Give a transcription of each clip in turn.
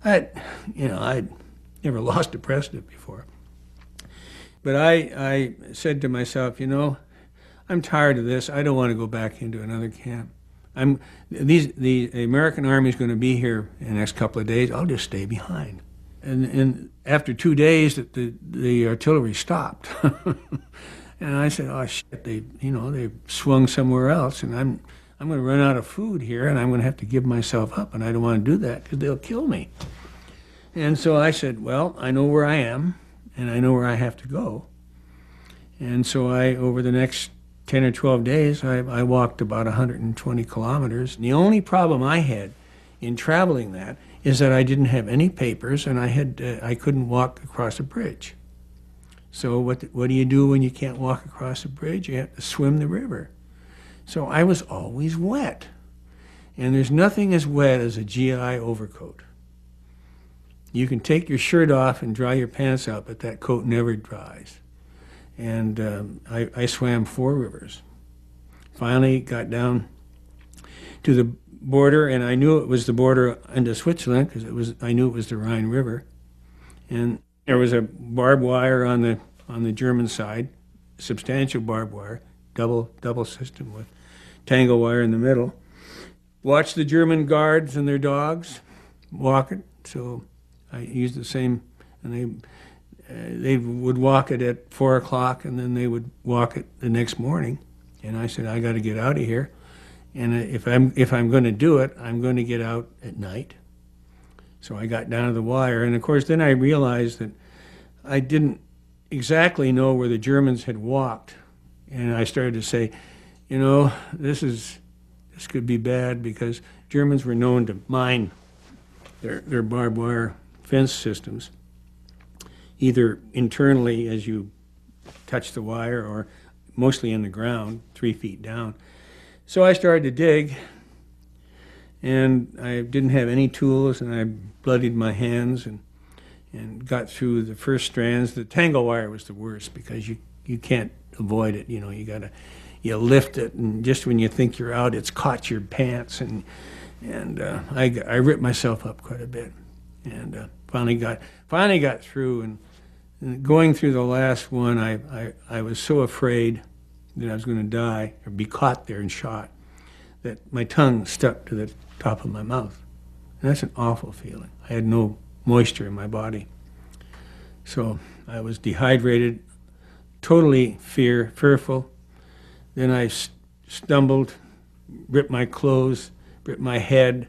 I'd never lost a precedent before. But I said to myself, I'm tired of this. I don't want to go back into another camp. The American Army is going to be here in the next couple of days. I'll just stay behind. And after 2 days, the artillery stopped. And I said, oh shit, they swung somewhere else, and I'm going to run out of food here, and I'm going to have to give myself up, and I don't want to do that because they'll kill me. And so I said, well, I know where I am, and I know where I have to go. And so over the next 10 or 12 days, I walked about 120 kilometers. And the only problem I had in traveling that is that I didn't have any papers, and I couldn't walk across a bridge. So what do you do when you can't walk across a bridge? You have to swim the river. So I was always wet. And there's nothing as wet as a GI overcoat. You can take your shirt off and dry your pants out, but that coat never dries. And I swam 4 rivers. Finally got down to the border, and I knew it was the border into Switzerland because I knew it was the Rhine River. And there was a barbed wire on the German side, substantial barbed wire, double system with tangle wire in the middle. Watched the German guards and their dogs walk it, so I used the same, and they would walk it at 4 o'clock, and then they would walk it the next morning. And I said, I got to get out of here, and if I'm going to do it, I'm going to get out at night. So I got down to the wire, and of course then I realized that I didn't exactly know where the Germans had walked, and I started to say, this could be bad, because Germans were known to mine their barbed wire fence systems, either internally as you touch the wire or mostly in the ground, 3 feet down. So I started to dig, and I didn't have any tools, and I bloodied my hands and got through the first strands. The tangle wire was the worst because you can't avoid it. You lift it, and just when you think you're out, it's caught your pants, and I ripped myself up quite a bit, and finally got through. And going through the last one, I was so afraid that I was going to die or be caught there and shot that my tongue stuck to the top of my mouth. And that's an awful feeling. I had no moisture in my body. So I was dehydrated, totally fearful. Then I stumbled, ripped my clothes, ripped my head,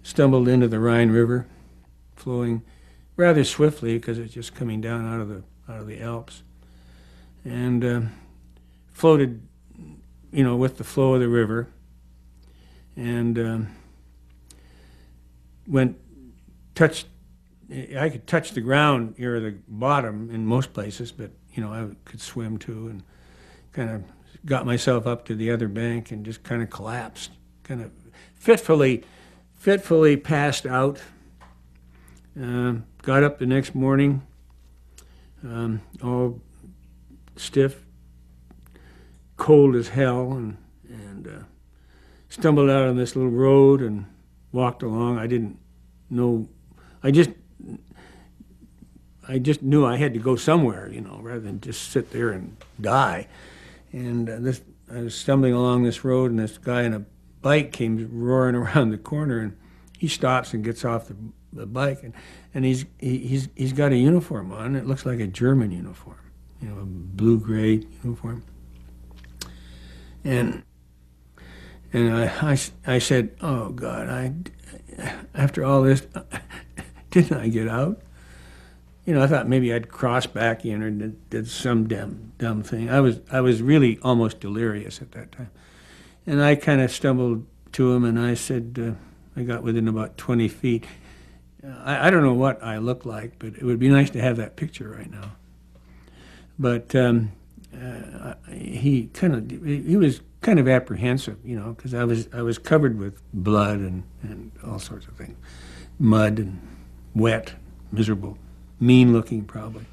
stumbled into the Rhine River, flowing rather swiftly because it's just coming down out of the Alps, and floated, with the flow of the river, and I could touch the ground near the bottom in most places, but I could swim too, and kind of got myself up to the other bank and just kind of collapsed, kind of fitfully passed out. Got up the next morning, all stiff, cold as hell, and stumbled out on this little road and walked along. I didn't know. I just knew I had to go somewhere, rather than just sit there and die. And I was stumbling along this road, and this guy on a bike came roaring around the corner, and he stops and gets off the bike, and he's got a uniform on. It looks like a German uniform, a blue-gray uniform. And I said, oh God, after all this, didn't I get out? I thought maybe I'd cross back in or did some dumb thing. I was really almost delirious at that time. And I kind of stumbled to him, and I said, I got within about 20 feet. I don't know what I look like, but it would be nice to have that picture right now. But he was kind of apprehensive, because I was covered with blood and all sorts of things, mud and wet, miserable, mean-looking probably.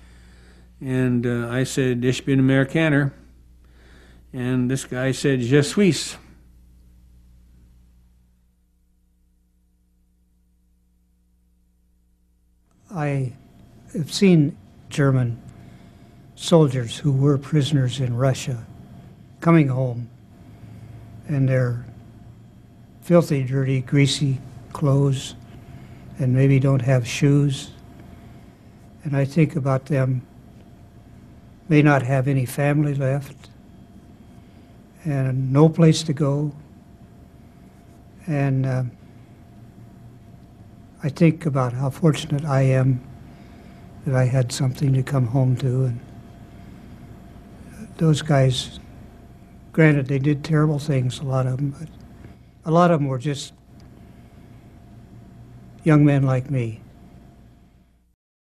And I said, "Ich bin Amerikaner," and this guy said, "Je suis." I have seen German soldiers who were prisoners in Russia coming home, and their filthy, dirty, greasy clothes, and maybe don't have shoes. And I think about them, may not have any family left, and no place to go. And I think about how fortunate I am that I had something to come home to. And those guys, granted, they did terrible things, a lot of them, but a lot of them were just young men like me.